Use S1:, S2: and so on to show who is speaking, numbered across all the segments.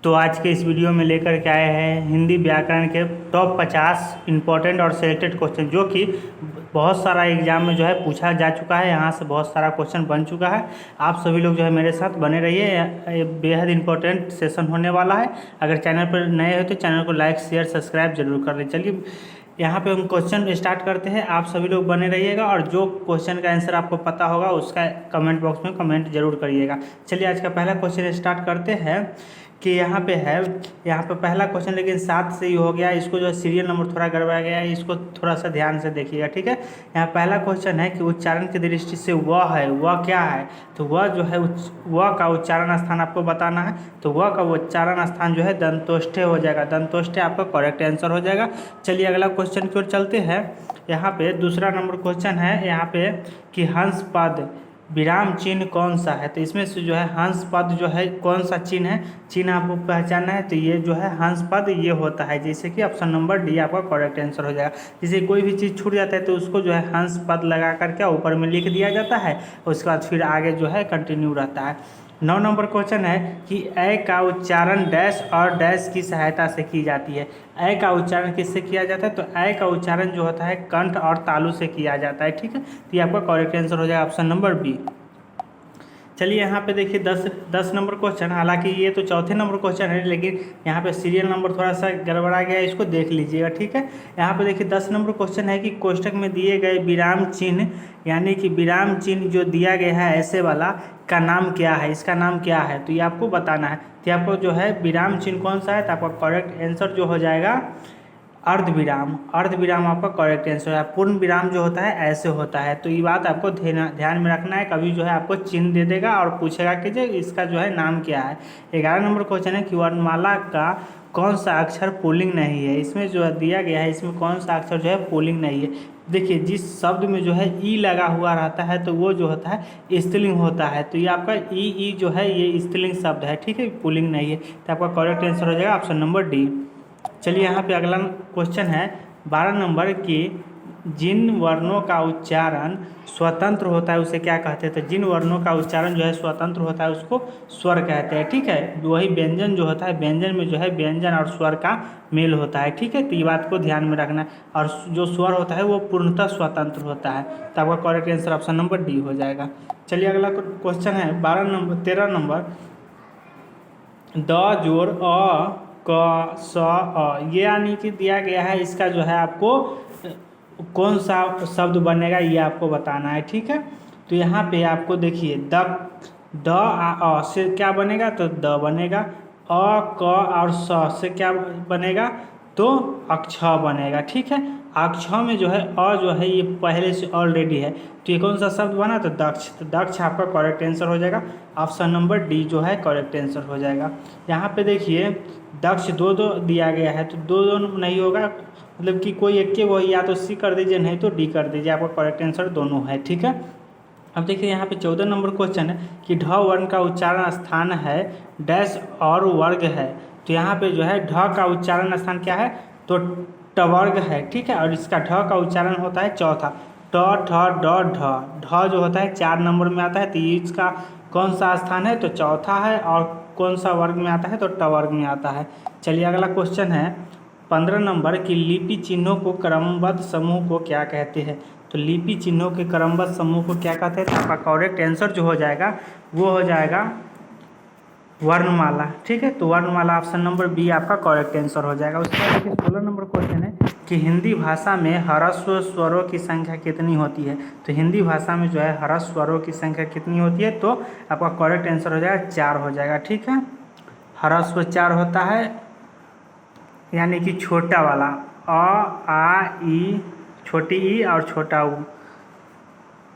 S1: तो आज के इस वीडियो में लेकर के आए हैं हिंदी व्याकरण के टॉप 50 इम्पोर्टेंट और सेलेक्टेड क्वेश्चन, जो कि बहुत सारा एग्जाम में जो है पूछा जा चुका है। यहाँ से बहुत सारा क्वेश्चन बन चुका है। आप सभी लोग जो है मेरे साथ बने रहिए, ये बेहद इंपॉर्टेंट सेशन होने वाला है। अगर चैनल पर नए हो तो चैनल को लाइक शेयर सब्सक्राइब जरूर कर लें। चलिए यहाँ पे हम क्वेश्चन स्टार्ट करते हैं। आप सभी लोग बने रहिएगा और जो क्वेश्चन का आंसर आपको पता होगा उसका कमेंट बॉक्स में कमेंट जरूर करिएगा। चलिए आज का पहला क्वेश्चन स्टार्ट करते हैं कि यहाँ पे पहला क्वेश्चन लेकिन 7 से ही हो गया। इसको जो सीरियल नंबर थोड़ा गड़बड़ा गया है, इसको थोड़ा सा ध्यान से देखिएगा, ठीक है। यहाँ पहला क्वेश्चन है कि उच्चारण की दृष्टि से वह है, वह क्या है। तो वह जो है वह का उच्चारण स्थान आपको बताना है। तो वह का उच्चारण स्थान जो है दंतोष्ठे हो जाएगा। दंतोष्ठे आपका करेक्ट आंसर हो जाएगा। चलिए अगला क्वेश्चन की ओर चलते हैं। यहाँ पे दूसरा नंबर क्वेश्चन है यहाँ पे कि हंस पद विराम चिन्ह कौन सा है। तो इसमें से जो है हंस पद जो है कौन सा चिन्ह है, चिन्ह आपको पहचानना है। तो ये जो है हंस पद ये होता है, जैसे कि ऑप्शन नंबर डी आपका करेक्ट आंसर हो जाएगा। जैसे कोई भी चीज़ छूट जाता है तो उसको जो है हंस पद लगा करके ऊपर में लिख दिया जाता है, उसके बाद फिर आगे जो है कंटिन्यू रहता है। 9 नंबर क्वेश्चन है कि अ का उच्चारण डैश और डैश की सहायता से की जाती है। अ का उच्चारण किससे किया जाता है। तो अ का उच्चारण जो होता है कंठ और तालु से किया जाता है, ठीक है। तो ये आपका करेक्ट आंसर हो जाएगा ऑप्शन नंबर बी। चलिए यहाँ पे देखिए 10 नंबर क्वेश्चन, हालांकि ये तो चौथे नंबर क्वेश्चन है लेकिन यहाँ पे सीरियल नंबर थोड़ा सा गड़बड़ा गया है, इसको देख लीजिएगा, ठीक है। यहाँ पे देखिए 10 नंबर क्वेश्चन है कि कोष्टक में दिए गए विराम चिन्ह, यानी कि विराम चिन्ह जो दिया गया है ऐसे वाला का नाम क्या है, इसका नाम क्या है। तो ये आपको बताना है। तो आपको जो है विराम चिन्ह कौन सा है, तो आपका करेक्ट आंसर जो हो जाएगा अर्धविराम। अर्धविराम आपका करेक्ट आंसर है। पूर्ण विराम जो होता है ऐसे होता है। तो ये बात आपको ध्यान में रखना है। कभी जो है आपको चिन्ह दे देगा और पूछेगा कि जो इसका जो है नाम क्या है। 11 नंबर क्वेश्चन है कि वर्णमाला का कौन सा अक्षर पुल्लिंग नहीं है। इसमें जो दिया गया है इसमें कौन सा अक्षर जो है पुल्लिंग नहीं है। देखिए जिस शब्द में जो है ई लगा हुआ रहता है तो वो जो होता है स्त्रीलिंग होता है। तो ये आपका ई जो है ये स्त्रीलिंग शब्द है, ठीक है, पुल्लिंग नहीं है। तो आपका करेक्ट आंसर हो जाएगा ऑप्शन नंबर डी। चलिए यहाँ पे अगला क्वेश्चन है 12 नंबर की जिन वर्णों का उच्चारण स्वतंत्र होता है उसे क्या कहते हैं। तो जिन वर्णों का उच्चारण जो है स्वतंत्र होता है उसको स्वर कहते हैं, ठीक है। वही व्यंजन जो होता है, व्यंजन में जो है व्यंजन और स्वर का मेल होता है, ठीक है। तो ये बात को ध्यान में रखना है। और जो स्वर होता है वो पूर्णतः स्वतंत्र होता है। तो आपका correct answer option number D हो जाएगा। चलिए अगला क्वेश्चन है 13 नंबर द जोड़ अ क स अ, ये यानी कि दिया गया है, इसका जो है आपको कौन सा शब्द बनेगा ये आपको बताना है, ठीक है। तो यहाँ पे आपको देखिए द अ से क्या बनेगा, तो द बनेगा। अ क और स से क्या बनेगा, तो अक्ष बनेगा, ठीक है। अक्ष में जो है अ जो है ये पहले से ऑलरेडी है। तो ये कौन सा शब्द बना, तो दक्ष। तो दक्ष आपका करेक्ट आंसर हो जाएगा। ऑप्शन नंबर डी जो है करेक्ट आंसर हो जाएगा। यहाँ पे देखिए दक्ष दो दिया गया है, तो दो नहीं होगा, मतलब कि कोई एक के वही, या तो सी कर दीजिए नहीं तो डी कर दीजिए। आपका करेक्ट आंसर दोनों है, ठीक है। अब देखिए यहाँ पे 14 नंबर क्वेश्चन है कि ढ वर्ण का उच्चारण स्थान है डैश और वर्ग है। तो यहाँ पे जो है ढ का उच्चारण स्थान क्या है, तो टवर्ग है, ठीक है। और इसका ढ का उच्चारण होता है चौथा, ट ठ ड ढ। ढ जो होता है 4 नंबर में आता है। तो इसका कौन सा स्थान है, तो चौथा है। और कौन सा वर्ग में आता है, तो ट वर्ग में आता है। चलिए अगला क्वेश्चन है 15 नंबर की लिपि चिन्हों को क्रमबद्ध समूह को क्या कहते हैं। तो लिपि चिन्हों के क्रमबद्ध समूह को क्या कहते हैं। तो आपका करेक्ट आंसर जो हो जाएगा वो हो जाएगा वर्णमाला, ठीक है। तो वर्णमाला ऑप्शन नंबर बी आपका करेक्ट आंसर हो जाएगा। उसके बाद देखिए 16 नंबर क्वेश्चन है कि हिंदी भाषा में ह्रस्व स्वरों की संख्या कितनी होती है। तो हिंदी भाषा में जो है ह्रस्व स्वरों की संख्या कितनी होती है, तो आपका करेक्ट आंसर हो जाएगा 4 हो जाएगा, ठीक है। ह्रस्व 4 होता है, यानी कि छोटा वाला अ आ ई, छोटी ई और छोटा ऊ,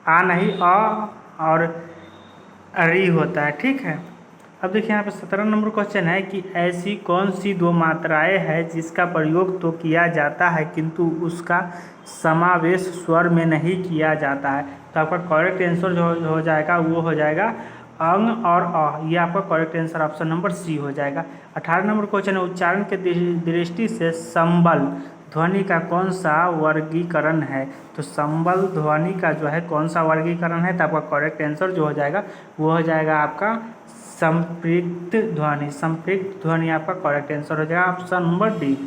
S1: आ नहीं अ और री होता है, ठीक है। अब देखिए यहाँ पे 17 नंबर क्वेश्चन है कि ऐसी कौन सी दो मात्राएं हैं जिसका प्रयोग तो किया जाता है किंतु उसका समावेश स्वर में नहीं किया जाता है। तो आपका करेक्ट आंसर जो हो जाएगा वो हो जाएगा अंग और अ। ये आपका correct answer option number C हो जाएगा। 18 नंबर क्वेश्चन है उच्चारण के दृष्टि से संबल ध्वनि का कौन सा वर्गीकरण है। तो संबल ध्वनि का जो है कौन सा वर्गीकरण है, तो आपका करेक्ट आंसर जो हो जाएगा वो हो जाएगा आपका संपृक्त ध्वनि, संपृक्त ध्वनि आपका करेक्ट आंसर हो जाएगा ऑप्शन नंबर डी।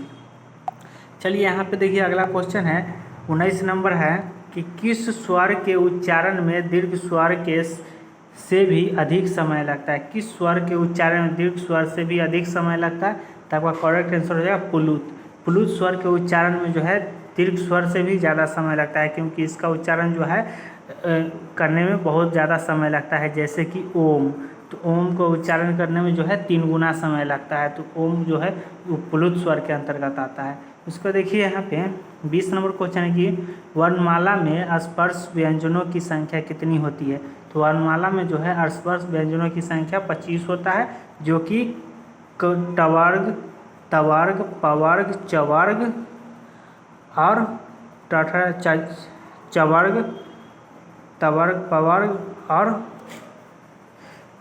S1: चलिए यहाँ पे देखिए अगला क्वेश्चन है 19 नंबर है कि किस स्वर के उच्चारण में दीर्घ स्वर के से भी अधिक समय लगता है। किस स्वर के उच्चारण में दीर्घ स्वर से भी अधिक समय लगता है, तो आपका करेक्ट आंसर हो जाएगा पुलुत। पुलुत स्वर के उच्चारण में जो है दीर्घ स्वर से भी ज़्यादा समय लगता है, क्योंकि इसका उच्चारण जो है करने में बहुत ज़्यादा समय लगता है। जैसे कि ओम, तो ओम को उच्चारण करने में जो है 3 गुना समय लगता है, तो ओम जो है वो पुलुत स्वर के अंतर्गत आता है। उसको देखिए यहाँ पे 20 नंबर क्वेश्चन है कि वर्णमाला में स्पर्श व्यंजनों की संख्या कितनी होती है। तो वर्णमाला में जो है स्पर्श व्यंजनों की संख्या 25 होता है, जो कि टवर्ग, तवर्ग, पवर्ग, चवर्ग और चवर्ग, तवर्ग, पवर्ग और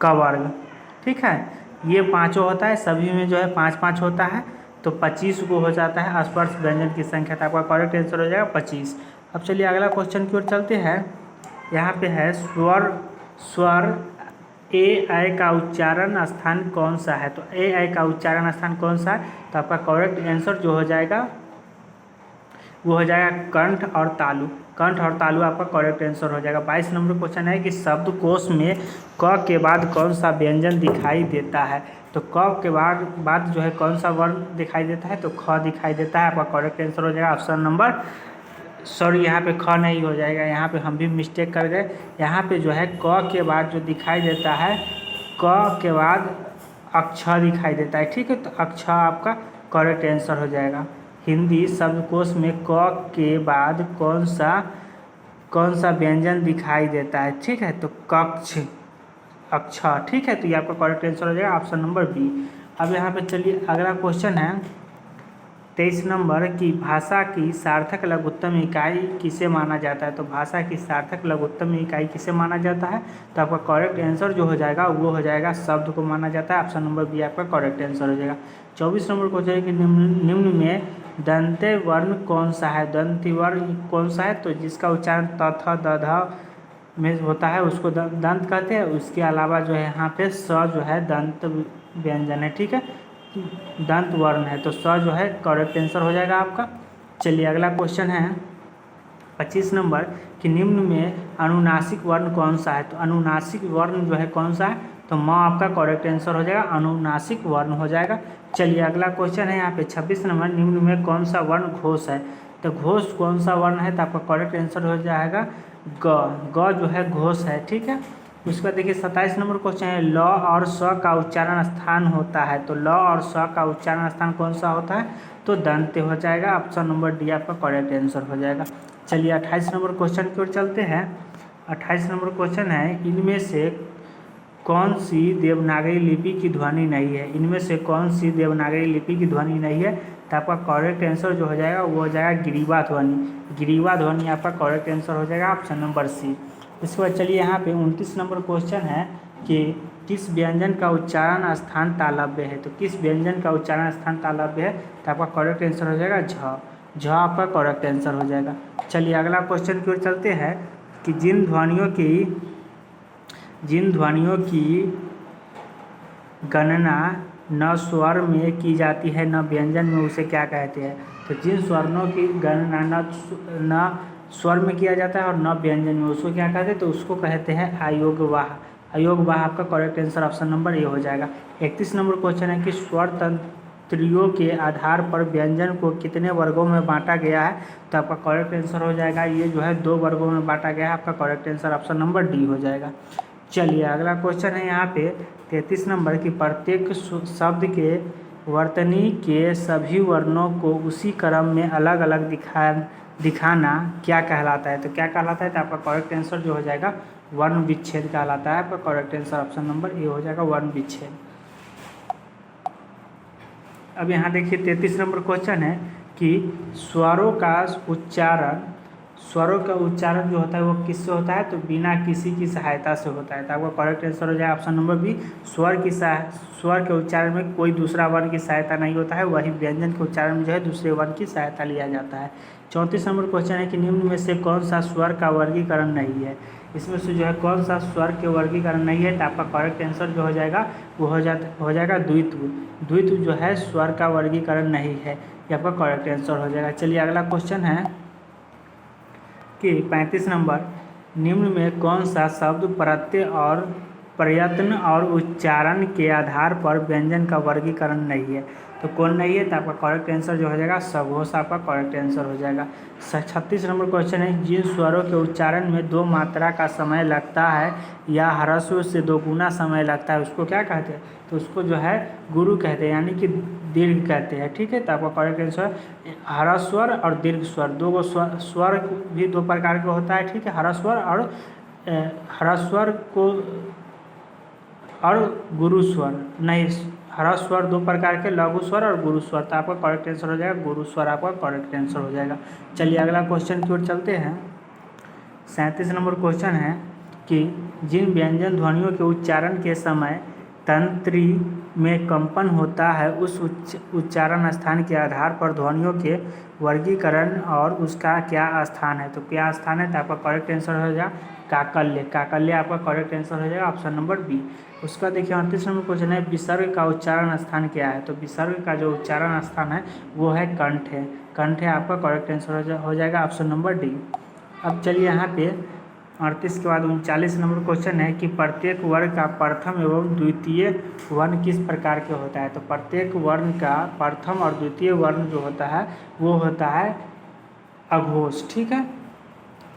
S1: कवर्ग। ठीक है, ये पांचों होता है, सभी में जो है 5-5 होता है, तो 25 को हो जाता है स्पर्श व्यंजन की संख्या। तो आपका करेक्ट आंसर हो जाएगा 25। अब चलिए अगला क्वेश्चन की ओर चलते हैं। यहाँ पे है स्वर ए आई का उच्चारण स्थान कौन सा है। तो ए आई का उच्चारण स्थान कौन सा है, तो आपका करेक्ट आंसर जो हो जाएगा वो हो जाएगा कंठ और तालु। कंठ और तालु आपका करेक्ट आंसर हो जाएगा। 22 नंबर क्वेश्चन है कि शब्दकोश में क के बाद कौन सा व्यंजन दिखाई देता है। तो क के बाद जो है कौन सा वर्ण दिखाई देता है, तो ख दिखाई देता है। आपका करेक्ट आंसर हो जाएगा ऑप्शन नंबर, सॉरी यहाँ पे ख नहीं हो जाएगा, यहाँ पे हम भी मिस्टेक कर गए। यहाँ पे जो है क के बाद जो दिखाई देता है, क के बाद अक्ष दिखाई देता है। ठीक है, तो अक्ष आपका करेक्ट आंसर हो जाएगा। हिंदी शब्दकोश में क के बाद कौन सा व्यंजन दिखाई देता है। ठीक है, तो कक्ष, अक्षा। ठीक है, तो ये आपका करेक्ट आंसर हो जाएगा ऑप्शन नंबर बी। अब यहाँ पे चलिए अगला क्वेश्चन है 23 नंबर की भाषा की सार्थक लघुत्तम इकाई किसे माना जाता है। तो भाषा की सार्थक लघुत्तम इकाई किसे माना जाता है, तो आपका करेक्ट आंसर जो हो जाएगा वो हो जाएगा शब्द को माना जाता है। ऑप्शन नंबर बी आपका करेक्ट आंसर हो जाएगा। 24 नंबर क्वेश्चन है कि निम्न में दंत्य वर्ण कौन सा है। दंत्य वर्ण कौन सा है, तो जिसका उच्चारण त थ द ध में होता है उसको दंत कहते हैं। उसके अलावा जो है यहाँ पे स जो है दंत व्यंजन है। ठीक है, दंत वर्ण है, तो स जो है करेक्ट आंसर हो जाएगा आपका। चलिए अगला क्वेश्चन है 25 नंबर कि निम्न में अनुनासिक वर्ण कौन सा है। तो अनुनासिक वर्ण जो है कौन सा है, तो म आपका करेक्ट आंसर हो जाएगा, अनुनासिक वर्ण हो जाएगा। चलिए अगला क्वेश्चन है यहाँ पे 26 नंबर, निम्न में कौन सा वर्ण घोष है। तो घोष कौन सा वर्ण है, तो आपका करेक्ट आंसर हो जाएगा ग जो है घोष है। ठीक है, उसका देखिए 27 नंबर क्वेश्चन है ल और स का उच्चारण स्थान होता है। तो ल और स का उच्चारण स्थान कौन सा होता है, तो दंत्य हो जाएगा। ऑप्शन नंबर डी आपका करेक्ट आंसर हो जाएगा। चलिए 28 नंबर क्वेश्चन की ओर चलते हैं। 28 नंबर क्वेश्चन है इनमें से कौन सी देवनागरी लिपि की ध्वनि नहीं है। इनमें से कौन सी देवनागरी लिपि की ध्वनि नहीं है, तो आपका करेक्ट आंसर जो हो जाएगा वो हो जाएगा ग्रीवा ध्वनि। ग्रीवा ध्वनि आपका करेक्ट आंसर हो जाएगा ऑप्शन नंबर सी। इसके बाद चलिए यहाँ पे 29 नंबर क्वेश्चन है कि किस व्यंजन का उच्चारण स्थान तालव्य है। तो किस व्यंजन का उच्चारण स्थान तालव्य है, तो आपका करेक्ट आंसर हो जाएगा झ। झ आपका करेक्ट आंसर हो जाएगा। चलिए अगला क्वेश्चन की ओर चलते हैं कि जिन ध्वनियों की गणना न स्वर में की जाती है न व्यंजन में, उसे क्या कहते हैं। तो जिन स्वर्णों की गणना न स्वर में किया जाता है और न व्यंजन में, उसको क्या कहते हैं, तो उसको कहते हैं अयोगवाह। अयोगवाह आपका correct answer option number A हो जाएगा। 31 नंबर क्वेश्चन है कि स्वर तंत्रियों के आधार पर व्यंजन को कितने वर्गों में बांटा गया है। तो आपका करेक्ट आंसर हो जाएगा ये जो है 2 वर्गों में बांटा गया है। आपका correct answer option number D हो जाएगा। चलिए अगला क्वेश्चन है यहाँ पे 33 नंबर की प्रत्येक शब्द के वर्तनी के सभी वर्णों को उसी क्रम में अलग अलग दिखाना क्या कहलाता है। तो क्या कहलाता है, तो आपका करेक्ट आंसर जो हो जाएगा वर्ण विच्छेद कहलाता है। आपका correct answer option number A हो जाएगा वर्ण विच्छेद। अब यहाँ देखिए 33 नंबर क्वेश्चन है कि स्वरों का उच्चारण जो होता है वो किससे होता है, तो बिना किसी की सहायता से होता है। तो आपका करेक्ट आंसर हो जाएगा ऑप्शन नंबर बी, स्वर के उच्चारण में कोई दूसरा वर्ण की सहायता नहीं होता है, वही व्यंजन के उच्चारण में जो है दूसरे वर्ण की सहायता लिया जाता है। 34 नंबर क्वेश्चन है कि निम्न में से कौन सा स्वर का वर्गीकरण नहीं है। इसमें से जो है कौन सा स्वर के वर्गीकरण नहीं है, तो आपका करेक्ट आंसर जो हो जाएगा वो हो जाएगा द्वित्व। द्वित्व जो है स्वर का वर्गीकरण नहीं है, ये आपका करेक्ट आंसर हो जाएगा। चलिए अगला क्वेश्चन है कि 35 नंबर, निम्न में कौन सा शब्द प्रत्यय और प्रयत्न और उच्चारण के आधार पर व्यंजन का वर्गीकरण नहीं है, तो कौन नहीं है, तो आपका करेक्ट आंसर जो हो जाएगा सघोष आपका करेक्ट आंसर हो जाएगा। 36 नंबर क्वेश्चन है, जिन स्वरों के उच्चारण में 2 मात्रा का समय लगता है या ह्रस्व से 2 गुना समय लगता है उसको क्या कहते हैं, तो उसको जो है गुरु कहते हैं, यानी कि दीर्घ कहते हैं। ठीक है, तो आपका करेक्ट आंसर ह्रस्व स्वर और दीर्घ स्वर, दो स्वर भी 2 प्रकार का होता है। ठीक है, ह्रस्व स्वर और ह्रस्व स्वर को और गुरु स्वर नहीं, ह्रस्व स्वर 2 प्रकार के, लघु स्वर और गुरु स्वर, तो आपका करेक्ट आंसर हो जाएगा गुरु स्वर आपका करेक्ट आंसर हो जाएगा। चलिए अगला क्वेश्चन की ओर चलते हैं। 37 नंबर क्वेश्चन है कि जिन व्यंजन ध्वनियों के उच्चारण के समय तंत्री में कंपन होता है उस उच्चारण स्थान के आधार पर ध्वनियों के वर्गीकरण और उसका क्या स्थान है, तो क्या स्थान है, तो आपका करेक्ट आंसर हो जाएगा काकल्य। काकल्य आपका करेक्ट आंसर हो जाएगा ऑप्शन नंबर बी। उसका देखिए 38 नंबर क्वेश्चन है, विसर्ग का उच्चारण स्थान क्या है, तो विसर्ग का जो उच्चारण स्थान है वो है कंठ है। कंठ है आपका करेक्ट आंसर हो जाएगा ऑप्शन नंबर डी। अब चलिए यहाँ पे 38 के बाद 39 नंबर क्वेश्चन है कि प्रत्येक वर्ण का प्रथम एवं द्वितीय वर्ण किस प्रकार के होता है, तो प्रत्येक वर्ण का प्रथम और द्वितीय वर्ण जो होता है वो होता है अघोष। ठीक है,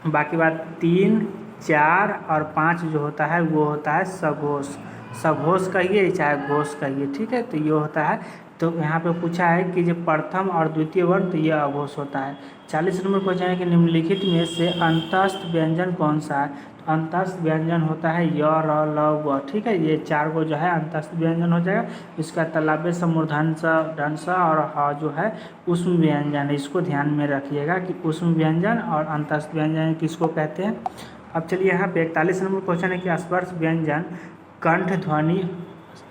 S1: बाकी बात 3, 4 और 5 जो होता है वो होता है सघोष। सघोष कहिए चाहे घोष कहिए। ठीक है, तो ये होता है, तो यहाँ पे पूछा है कि जो प्रथम और द्वितीय वर्ण, तो ये अघोष होता है। 40 नंबर क्वेश्चन है कि निम्नलिखित में से अंतस्थ व्यंजन कौन सा है, तो अंतस्थ व्यंजन होता है य, र, ल, व। ठीक है, ये 4 को जो है अंतस्थ व्यंजन हो जाएगा। इसका तालव्य स, मूर्धन्य स, दंड स और ह जो है ऊष्म व्यंजन है। इसको ध्यान में रखिएगा कि ऊष्म व्यंजन और अंतस्थ व्यंजन किसको कहते हैं। अब चलिए यहाँ पे 41 नंबर क्वेश्चन है कि स्पर्श व्यंजन कंठ ध्वनि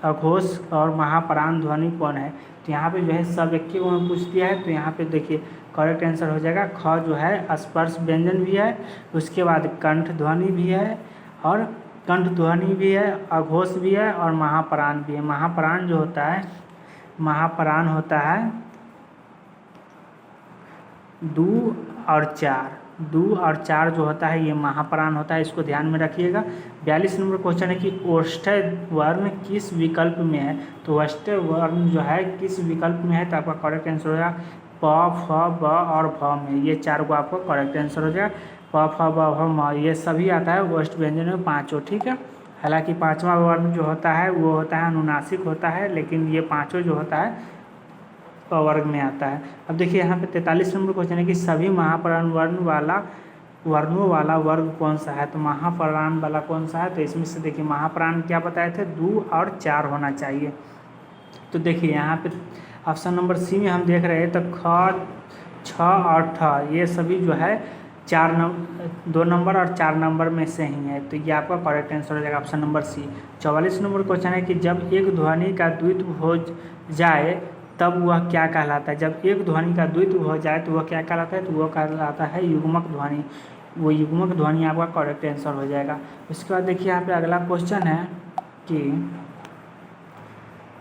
S1: अघोष और महाप्राण ध्वनि कौन है, तो यहाँ पे जो है सब एक ही में पूछ दिया है, तो यहाँ पे देखिए करेक्ट आंसर हो जाएगा ख जो है स्पर्श व्यंजन भी है, उसके बाद कंठ ध्वनि भी है और कंठ ध्वनि भी है, अघोष भी है और महाप्राण भी है। महाप्राण जो होता है, महाप्राण होता है 2 और 4, 2 और 4 जो होता है ये महाप्राण होता है, इसको ध्यान में रखिएगा। 42 नंबर क्वेश्चन है कि ओष्ठ्य वर्ण किस विकल्प में है, तो ओष्ठ्य वर्ण जो है किस विकल्प में है, तो आपका करेक्ट आंसर हो जाएगा प, फ, ब और भ में। ये 4 को आपको करेक्ट आंसर हो जाएगा प, फ, ब, भ, म, ये सभी आता है ओष्ठ्य व्यंजन में 5। ठीक है, हालांकि 5वां वर्ण जो होता है वो होता है अनुनासिक होता है, लेकिन ये 5 जो होता है वर्ग में आता है। अब देखिए यहाँ पे 43 नंबर क्वेश्चन है कि सभी महाप्राण वर्णों वाला वर्ग कौन सा है, तो महाप्राण वाला कौन सा है, तो इसमें से देखिए महाप्राण क्या बताए थे 2 और 4 होना चाहिए। तो देखिए यहाँ पे ऑप्शन नंबर सी में हम देख रहे हैं तो ख, छ और ठ ये सभी जो है 2 नंबर और 4 नंबर में से ही है, तो ये आपका करेक्ट आंसर हो जाएगा option number C. 44 number question है कि जब एक ध्वनि का द्वित्व हो जाए तब वह क्या कहलाता है, जब एक ध्वनि का द्वित्व हो जाए तो वह क्या कहलाता है, तो वह कहलाता है युग्मक ध्वनि। वो युग्मक ध्वनि आपका करेक्ट आंसर हो जाएगा। उसके बाद देखिए यहाँ पे अगला क्वेश्चन है कि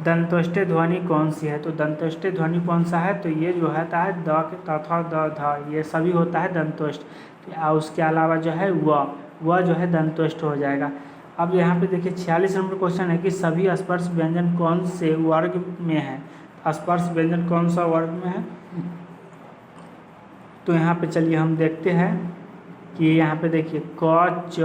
S1: दंतोष्ठ्य ध्वनि कौन सी है, तो दंतोष्ठ्य ध्वनि कौन सा है, तो ये जो होता है द तथा द ध ये सभी होता है दंतोष्ठ। उसके अलावा जो है वह जो है दंतोष्ठ हो जाएगा। अब यहाँ पे देखिए 46 नंबर क्वेश्चन है कि सभी स्पर्श व्यंजन कौन से वर्ग में है, स्पर्श व्यंजन कौन सा वर्ग में है, तो यहाँ पे चलिए हम देखते हैं कि यहाँ पे देखिए क, च,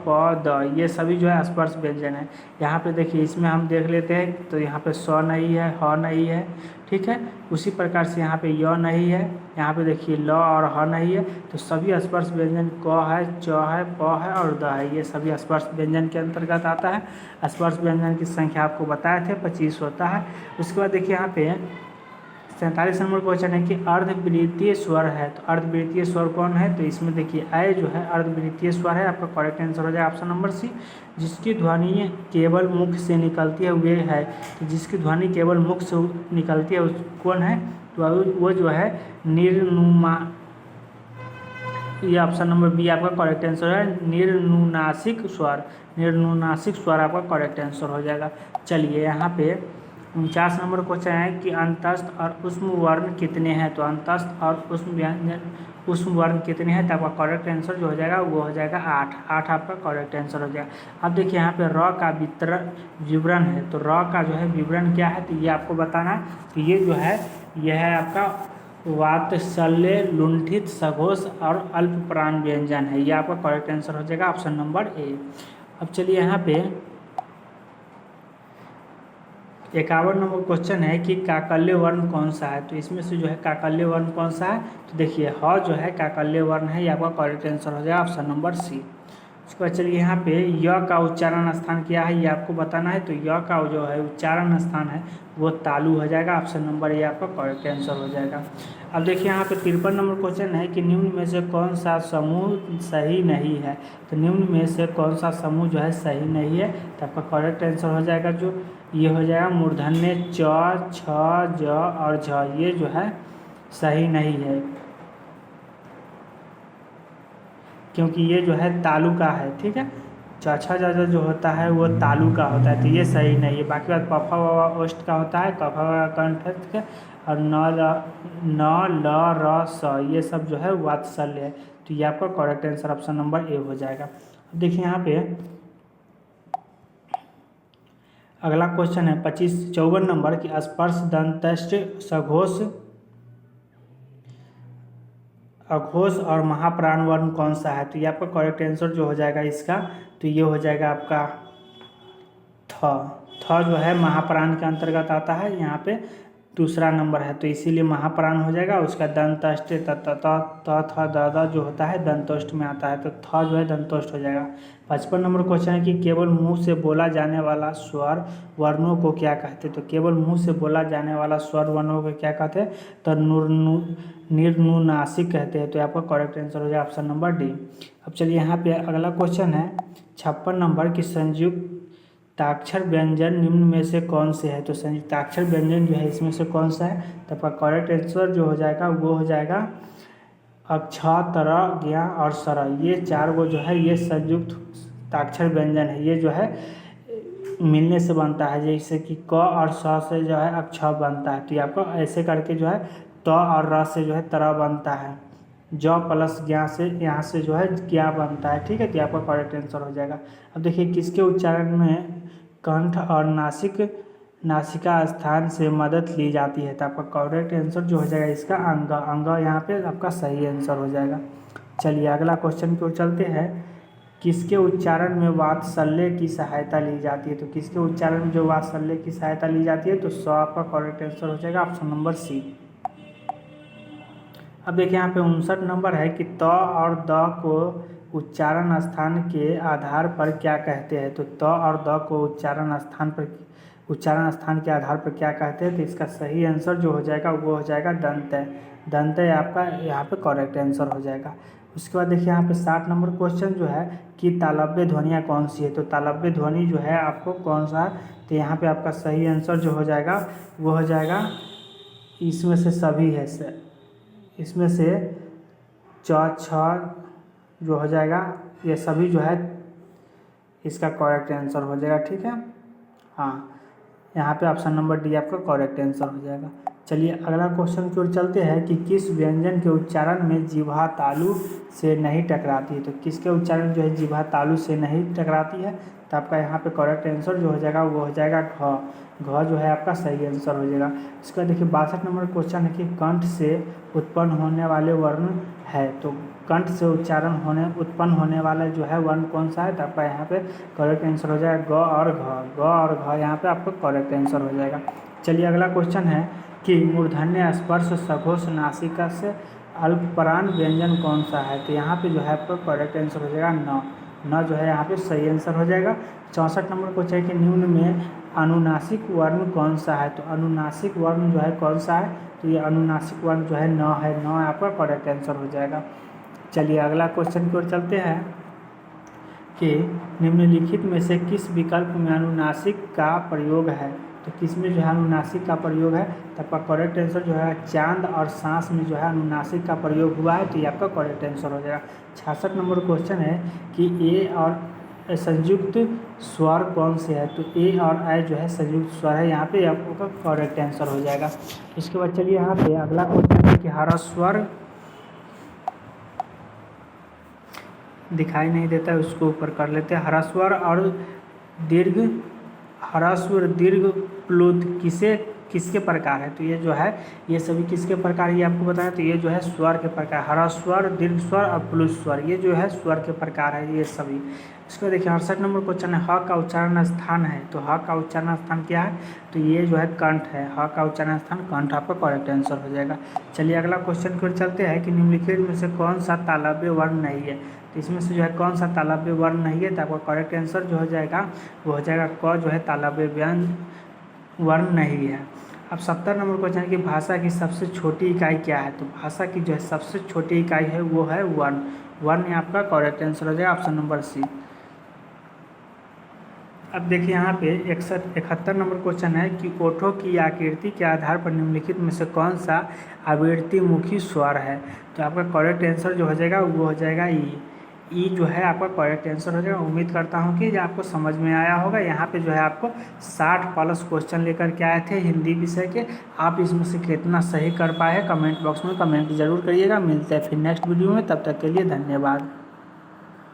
S1: प, द ये सभी जो है स्पर्श व्यंजन है। यहाँ पे देखिए इसमें हम देख लेते हैं तो यहाँ पे स नहीं है, ह नहीं है। ठीक है, उसी प्रकार से यहाँ पे य नहीं है, यहाँ पे देखिए ल और ह नहीं है, तो सभी स्पर्श व्यंजन क है, च है, प है और द है, ये सभी स्पर्श व्यंजन के अंतर्गत आता है। स्पर्श व्यंजन की संख्या आपको बताए थे 25 होता है। उसके बाद देखिए यहाँ पे 47 नंबर क्वेश्चन है कि अर्धवृत्तीय स्वर है, तो अर्धवृत्तीय स्वर कौन है, तो इसमें देखिए अय जो है अर्धवृत्तीय स्वर है, आपका करेक्ट आंसर हो जाएगा ऑप्शन नंबर सी। जिसकी ध्वनि केवल मुख से निकलती है वे है, तो जिसकी ध्वनि केवल मुख से निकलती है कौन है, तो वो जो है निर्नुमा ये ऑप्शन नंबर बी आपका करेक्ट आंसर है, निर्नुनासिक स्वर। निर्नुनासिक स्वर आपका करेक्ट आंसर हो जाएगा। चलिए यहाँ पे 49 नंबर क्वेश्चन है कि अंतस्थ और उष्म वर्ण कितने हैं। तो अंतस्थ और उष्म वर्ण कितने हैं, तो आपका करेक्ट आंसर जो हो जाएगा वो हो जाएगा 8। 8 आपका करेक्ट आंसर हो जाएगा। अब देखिए यहाँ पे र का विवरण है, तो र का जो है विवरण क्या है, तो ये आपको बताना है। तो ये जो है यह है आपका वात्सल्य, लुंठित, सघोष और अल्पप्राण व्यंजन है। ये आपका करेक्ट आंसर हो जाएगा ऑप्शन नंबर ए। अब चलिए यहाँ पे 51 नंबर क्वेश्चन है कि काकल्य वर्ण कौन सा है। तो इसमें से जो है काकल्य वर्ण कौन सा है, तो देखिए ह जो है काकल्य वर्ण है, ये आपका करेक्ट आंसर हो जाएगा ऑप्शन नंबर सी। उसके बाद चलिए यहाँ पे य का उच्चारण स्थान क्या है, ये आपको बताना है। तो य का जो है उच्चारण स्थान है वो तालु हो जाएगा, ऑप्शन नंबर ए आपका करेक्ट आंसर हो जाएगा। अब देखिए यहाँ पे 53 नंबर क्वेश्चन है कि निम्न में से कौन सा समूह सही नहीं है। तो निम्न में से कौन सा समूह जो है सही नहीं है, तो आपका करेक्ट आंसर हो जाएगा जो ये हो जाएगा मूर्धन्य च, छ, ज और झ, ये जो है सही नहीं है, क्योंकि ये जो है तालु का है। ठीक है, चौछा जा जो होता है वो तालु का होता है, तो ये सही नहीं है। बाकी बात पफा व ओष्ठ का होता है, कफा व कंठ का, और न ल र स, ये सब जो है वात्सल्य है। तो ये आपका correct answer option number A हो जाएगा। अब देखिए यहाँ पे अगला क्वेश्चन है 54 नंबर की स्पर्श दंतष्ट सघोष अघोष और महाप्राण वर्ण कौन सा है। तो ये आपका करेक्ट आंसर जो हो जाएगा इसका, तो ये हो जाएगा आपका थ जो है महाप्राण के अंतर्गत आता है, यहाँ पे दूसरा नंबर है, तो इसीलिए महाप्राण हो जाएगा। उसका दंतष्ट त थ द जो होता है दंतोष्ट में आता है, तो थ जो है दंतोष्ट हो जाएगा। 55 नंबर क्वेश्चन है कि केवल मुंह से बोला जाने वाला स्वर वर्णों को क्या कहते हैं। तो केवल मुंह से बोला जाने वाला स्वर वर्णों को क्या कहते हैं, तो निर्नुनासिक कहते हैं। तो आपका करेक्ट आंसर हो जाएगा ऑप्शन नंबर डी। अब चलिए यहाँ पे अगला क्वेश्चन है 56 नंबर की संयुक्ताक्षर व्यंजन निम्न में से कौन से है। तो संयुक्ताक्षर व्यंजन जो है इसमें से कौन सा है, तो आपका करेक्ट आंसर जो हो जाएगा वो हो जाएगा अक्ष, तर, ज्ञ और सर, ये चार वो जो है ये संयुक्ताक्षर व्यंजन है। ये जो है मिलने से बनता है, जैसे कि क और स से जो है अक्ष बनता है, तो ये आपको ऐसे करके जो है त और र से जो है तरह बनता है, ज प्लस ज्ञ से यहाँ से जो है ज्ञ बनता है। ठीक है, तो आपका करेक्ट आंसर हो जाएगा। अब देखिए किसके उच्चारण में कंठ और नासिका स्थान से मदद ली जाती है, तो आपका करेक्ट आंसर जो हो जाएगा इसका अंग। अंग यहाँ पे आपका सही आंसर हो जाएगा। चलिए अगला क्वेश्चन की ओर चलते हैं। किसके उच्चारण में वात्सल्य की सहायता ली जाती है। तो किसके उच्चारण में जो वात्सल्य की सहायता ली जाती है, तो स आपका करेक्ट आंसर हो जाएगा ऑप्शन नंबर सी। अब देखिए यहाँ पे 59 नंबर है कि त और द को उच्चारण स्थान के आधार पर क्या कहते हैं। तो त और द को उच्चारण स्थान के आधार पर क्या कहते हैं, तो इसका सही आंसर जो हो जाएगा वो हो जाएगा दंतय। दंतय आपका यहाँ पे करेक्ट आंसर हो जाएगा। उसके बाद देखिए यहाँ पे 60 नंबर क्वेश्चन जो है कि तालव्य ध्वनियाँ कौन सी है। तो तालव्य ध्वनि जो है आपको कौन सा, तो यहाँ पे आपका सही आंसर जो हो जाएगा वो हो जाएगा इसमें से सभी है, इसमें से च छ जो हो जाएगा ये सभी जो है इसका करेक्ट आंसर हो जाएगा। ठीक है, हाँ यहाँ पे ऑप्शन नंबर डी आपका करेक्ट आंसर हो जाएगा। चलिए अगला क्वेश्चन की ओर चलते हैं कि किस व्यंजन के उच्चारण में जिह्वा तालु से नहीं टकराती है। तो किसके उच्चारण जो है जिह्वा तालु से नहीं टकराती है, तो आपका यहाँ पे करेक्ट आंसर जो हो जाएगा वो हो जाएगा घ। घ जो है आपका सही आंसर हो जाएगा। इसका देखिए 62 नंबर क्वेश्चन है कि कंठ से उत्पन्न होने वाले वर्ण है। तो कंठ से उत्पन्न होने वाला जो है वर्ण कौन सा है, तो आपका यहाँ पे करेक्ट आंसर हो जाएगा ग और घ। ग और घ यहाँ पे आपको करेक्ट आंसर हो जाएगा। चलिए अगला क्वेश्चन है कि मूर्धन्य स्पर्श सघोष नासिका से अल्पप्राण व्यंजन कौन सा है। तो यहाँ पे जो है आपका करेक्ट आंसर हो जाएगा न। न जो है यहाँ पे सही आंसर हो जाएगा। 64 नंबर क्वेश्चन है कि निम्न में अनुनासिक वर्ण कौन सा है। तो अनुनासिक वर्ण जो है कौन सा है, तो ये अनुनासिक वर्ण जो है न है। न आपका करेक्ट आंसर हो जाएगा। चलिए अगला क्वेश्चन की ओर चलते हैं कि निम्नलिखित में से किस विकल्प में अनुनासिक का प्रयोग है। तो किस में जो है अनुनासिक का प्रयोग है, तो आपका करेक्ट आंसर जो है चांद और सांस में जो है अनुनासिक का प्रयोग हुआ है, तो ये आपका करेक्ट आंसर हो जाएगा। 66 नंबर क्वेश्चन है कि ए और संयुक्त स्वर कौन से है, तो ए और आई जो है संयुक्त स्वर है, यहाँ पे आपका करेक्ट आंसर हो जाएगा। इसके बाद चलिए यहाँ पे अगला क्वेश्चन है कि ह्रस्व दिखाई नहीं देता है, उसको ऊपर कर लेते हैं। ह्रस्व और दीर्घ प्लुत किसके प्रकार है, तो ये जो है ये सभी किसके प्रकार, ये आपको बताया, तो ये जो है स्वर के प्रकार, ह्रस्व, दीर्घ स्वर और प्लुत स्वर, ये जो है स्वर के प्रकार है ये सभी। इसको देखिए 68 नंबर क्वेश्चन है, ह का उच्चारण स्थान है, तो ह का उच्चारण स्थान क्या है, तो ये जो है कंठ है, ह का उच्चारण स्थान कंठ आपका करेक्ट आंसर हो जाएगा। चलिए अगला क्वेश्चन की ओर चलते हैं कि निम्नलिखित में से कौन सा तालव्य वर्ण नहीं है, तो इसमें से जो है कौन सा तालव्य वर्ण नहीं है, तो आपका करेक्ट आंसर जो हो जाएगा वो हो जाएगा क, जो है तालव्य वर्ण नहीं है। अब 70 नंबर क्वेश्चन है कि भाषा की सबसे छोटी इकाई क्या है, तो भाषा की जो है सबसे छोटी इकाई है वो है वर्ण, वर्ण आपका करेक्ट आंसर हो जाएगा ऑप्शन नंबर सी। अब देखिए यहाँ पे 71 नंबर क्वेश्चन है कि ओठों की आकृति के आधार पर निम्नलिखित में से कौन सा आवृत्तिमुखी स्वर है, तो आपका करेक्ट आंसर जो हो जाएगा वो हो जाएगा ई जो है आपका करेक्ट आंसर हो जाएगा। उम्मीद करता हूँ कि आपको समझ में आया होगा। यहाँ पे जो है आपको 60+ क्वेश्चन लेकर के आए थे हिंदी विषय के, आप इसमें से कितना सही कर पाए हैं कमेंट बॉक्स में कमेंट जरूर करिएगा। मिलते हैं फिर नेक्स्ट वीडियो में, तब तक के लिए धन्यवाद।